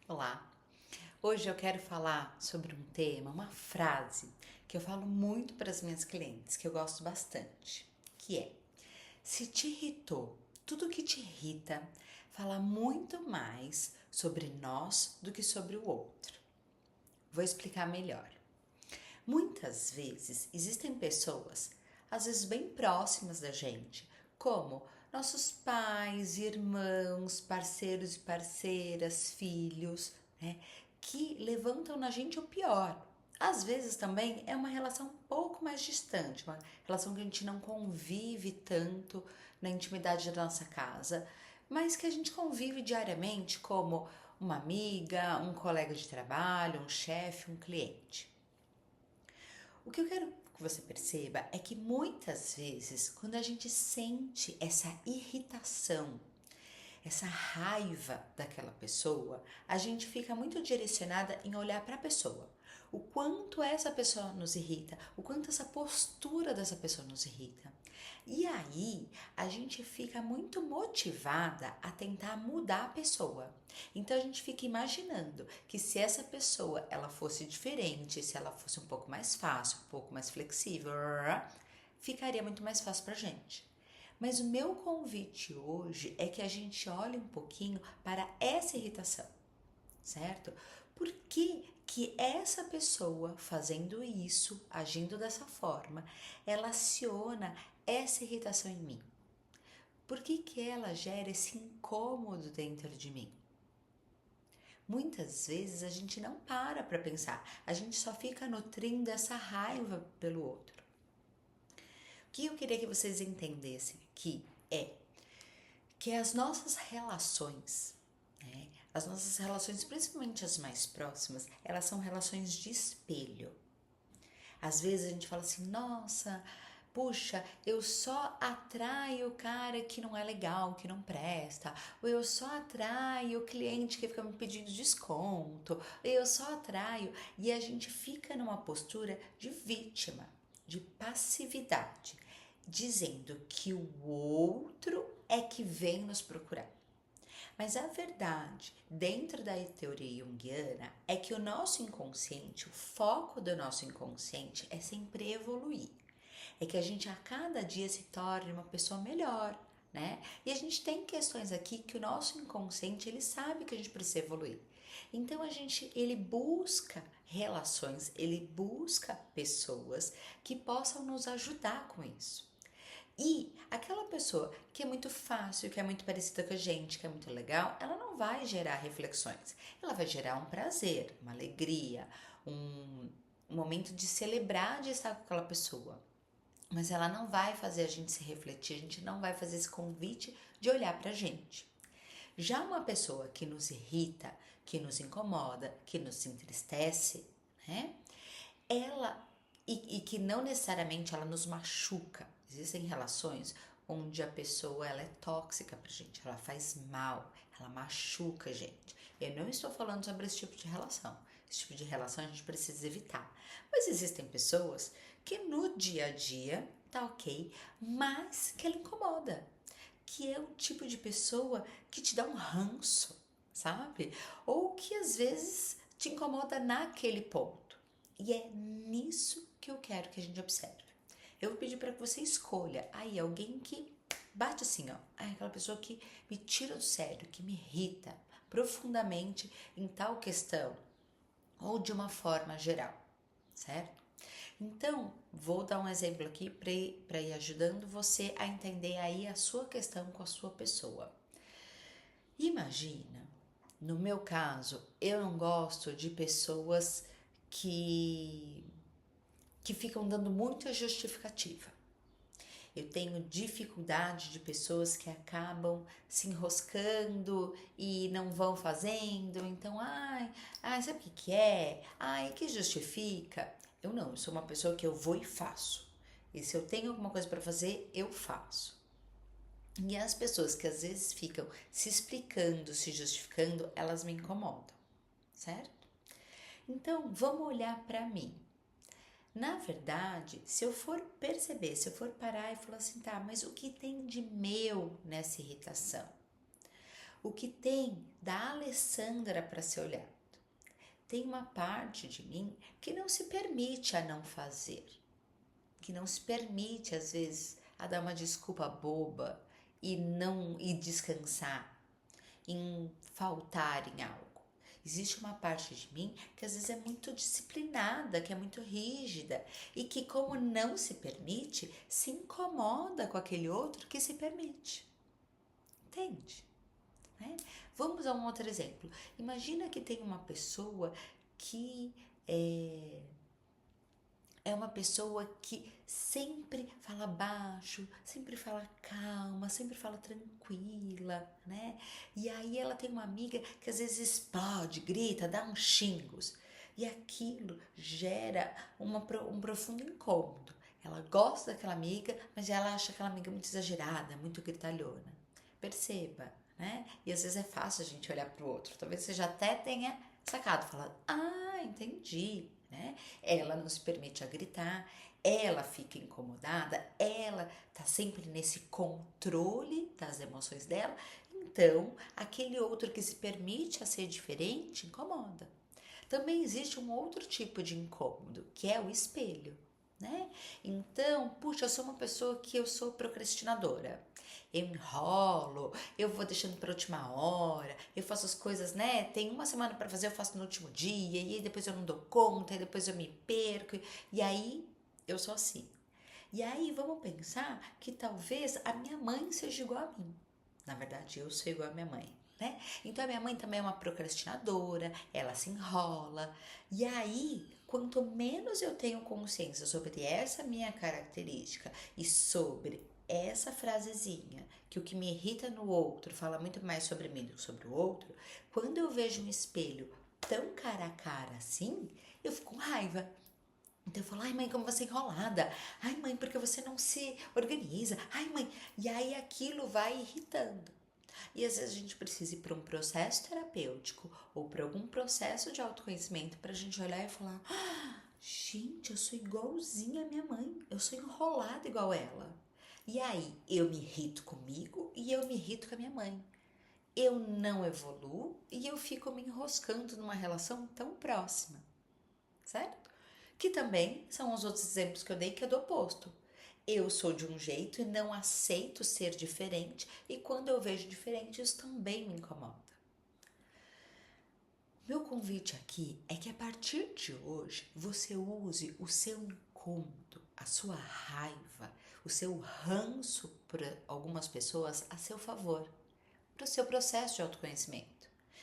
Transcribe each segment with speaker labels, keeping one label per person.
Speaker 1: Olá! Hoje eu quero falar sobre um tema, uma frase que eu falo muito para as minhas clientes, que eu gosto bastante, que é: se te irritou tudo que te irrita, fala muito mais sobre nós do que sobre o outro. Vou explicar melhor. Muitas vezes existem pessoas, às vezes bem próximas da gente, como nossos pais, irmãos, parceiros e parceiras, filhos, né, que levantam na gente o pior. Às vezes também é uma relação um pouco mais distante, uma relação que a gente não convive tanto na intimidade da nossa casa, mas que a gente convive diariamente como uma amiga, um colega de trabalho, um chefe, um cliente. O que eu quero que você perceba é que muitas vezes, quando a gente sente essa irritação, essa raiva daquela pessoa, a gente fica muito direcionada em olhar para a pessoa. O quanto essa pessoa nos irrita, o quanto essa postura dessa pessoa nos irrita. E aí a gente fica muito motivada a tentar mudar a pessoa. Então a gente fica imaginando que se essa pessoa ela fosse diferente, se ela fosse um pouco mais fácil, um pouco mais flexível, ficaria muito mais fácil pra gente. Mas o meu convite hoje é que a gente olhe um pouquinho para essa irritação, certo? Por que essa pessoa fazendo isso, agindo dessa forma, ela aciona essa irritação em mim? Por que ela gera esse incômodo dentro de mim? Muitas vezes a gente não para pensar, a gente só fica nutrindo essa raiva pelo outro. O que eu queria que vocês entendessem aqui é que as nossas relações, né, as nossas relações, principalmente as mais próximas, elas são relações de espelho. Às vezes a gente fala assim, nossa, puxa, eu só atraio o cara que não é legal, que não presta, ou eu só atraio o cliente que fica me pedindo desconto, ou eu só atraio, e a gente fica numa postura de vítima, de passividade, dizendo que o outro é que vem nos procurar. Mas a verdade, dentro da teoria junguiana, é que o nosso inconsciente, o foco do nosso inconsciente é sempre evoluir. É que a gente a cada dia se torne uma pessoa melhor, né? E a gente tem questões aqui que o nosso inconsciente, ele sabe que a gente precisa evoluir. Então ele busca relações, ele busca pessoas que possam nos ajudar com isso. E aquela pessoa que é muito fácil, que é muito parecida com a gente, que é muito legal, ela não vai gerar reflexões. Ela vai gerar um prazer, uma alegria, um momento de celebrar de estar com aquela pessoa. Mas ela não vai fazer a gente se refletir, a gente não vai fazer esse convite de olhar pra gente. Já uma pessoa que nos irrita, que nos incomoda, que nos entristece, né? Ela e que não necessariamente ela nos machuca. Existem relações onde a pessoa ela é tóxica pra gente, ela faz mal, ela machuca a gente. Eu não estou falando sobre esse tipo de relação. Esse tipo de relação a gente precisa evitar. Mas existem pessoas que no dia a dia tá ok, mas que ela incomoda. Que é o tipo de pessoa que te dá um ranço, sabe? Ou que às vezes te incomoda naquele ponto. E é nisso que eu quero que a gente observe. Eu vou pedir para que você escolha aí alguém que bate assim, ó, aquela pessoa que me tira do sério, que me irrita profundamente em tal questão ou de uma forma geral, certo? Então, vou dar um exemplo aqui para ir ajudando você a entender aí a sua questão com a sua pessoa. Imagina, no meu caso, eu não gosto de pessoas que que ficam dando muita justificativa. Eu tenho dificuldade de pessoas que acabam se enroscando e não vão fazendo. Então, sabe o que é? Ai, que justifica. Eu não, eu sou uma pessoa que eu vou e faço. E se eu tenho alguma coisa para fazer, eu faço. E as pessoas que às vezes ficam se explicando, se justificando, elas me incomodam, certo? Então, vamos olhar para mim. Na verdade, se eu for perceber, se eu for parar e falar assim, tá, mas o que tem de meu nessa irritação? o que tem da Alessandra para ser olhado? Tem uma parte de mim que não se permite a não fazer, que não se permite às vezes a dar uma desculpa boba e descansar, em faltar em algo. Existe uma parte de mim que às vezes é muito disciplinada, que é muito rígida e que, como não se permite, se incomoda com aquele outro que se permite. Entende? Né? Vamos a um outro exemplo. Imagina que tem uma pessoa que é uma pessoa que sempre fala baixo, sempre fala calma, sempre fala tranquila, né? E aí ela tem uma amiga que às vezes explode, grita, dá uns xingos. E aquilo gera um profundo incômodo. Ela gosta daquela amiga, mas ela acha aquela amiga muito exagerada, muito gritalhona. Perceba, né? E às vezes é fácil a gente olhar para o outro. Talvez você já até tenha sacado, falar, entendi, né? Ela não se permite a gritar, ela fica incomodada, ela tá sempre nesse controle das emoções dela, então aquele outro que se permite a ser diferente incomoda. Também existe um outro tipo de incômodo, que é o espelho, né? Então, puxa, eu sou uma pessoa que eu sou procrastinadora. Eu enrolo, eu vou deixando para última hora, eu faço as coisas, né? Tem uma semana para fazer, eu faço no último dia, e aí depois eu não dou conta, e depois eu me perco, e aí eu sou assim. E aí vamos pensar que talvez a minha mãe seja igual a mim. Na verdade, eu sou igual a minha mãe, né? Então a minha mãe também é uma procrastinadora, ela se enrola. E aí, quanto menos eu tenho consciência sobre essa minha característica e sobre essa frasezinha, que o que me irrita no outro fala muito mais sobre mim do que sobre o outro, quando eu vejo um espelho tão cara a cara assim, eu fico com raiva. Então eu falo, ai mãe, como você é enrolada. Ai mãe, porque você não se organiza. Ai mãe, e aí aquilo vai irritando. E às vezes a gente precisa ir para um processo terapêutico ou para algum processo de autoconhecimento para a gente olhar e falar, gente, eu sou igualzinha à minha mãe. Eu sou enrolada igual ela. E aí eu me irrito comigo e eu me irrito com a minha mãe. Eu não evoluo e eu fico me enroscando numa relação tão próxima, certo? Que também são os outros exemplos que eu dei, que é do oposto. Eu sou de um jeito e não aceito ser diferente, e quando eu vejo diferente, isso também me incomoda. Meu convite aqui é que a partir de hoje você use o seu incômodo, a sua raiva, o seu ranço por algumas pessoas a seu favor, para o seu processo de autoconhecimento.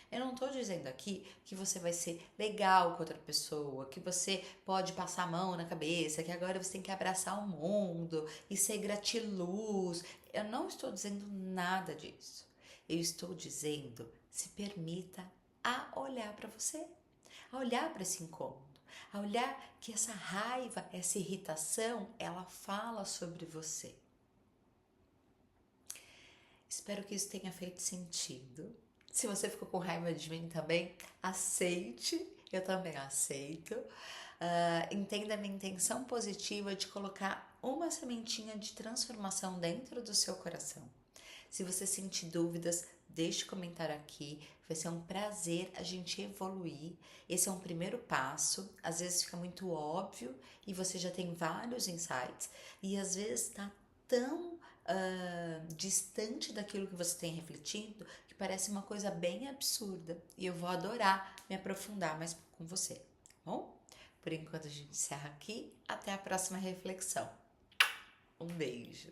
Speaker 1: Eu não estou dizendo aqui que você vai ser legal com outra pessoa, que você pode passar a mão na cabeça, que agora você tem que abraçar o mundo e ser gratiluz. Eu não estou dizendo nada disso. Eu estou dizendo, se permita a olhar para você, a olhar para esse incômodo, a olhar que essa raiva, essa irritação, ela fala sobre você. Espero que isso tenha feito sentido. Se você ficou com raiva de mim também, aceite, eu também aceito. Entenda a minha intenção positiva de colocar uma sementinha de transformação dentro do seu coração. Se você sentir dúvidas, deixe comentário aqui. Vai ser um prazer a gente evoluir. Esse é um primeiro passo. Às vezes fica muito óbvio e você já tem vários insights. E às vezes está tão distante daquilo que você tem refletido que parece uma coisa bem absurda. E eu vou adorar me aprofundar mais com você, tá bom? Por enquanto a gente encerra aqui. Até a próxima reflexão. Um beijo.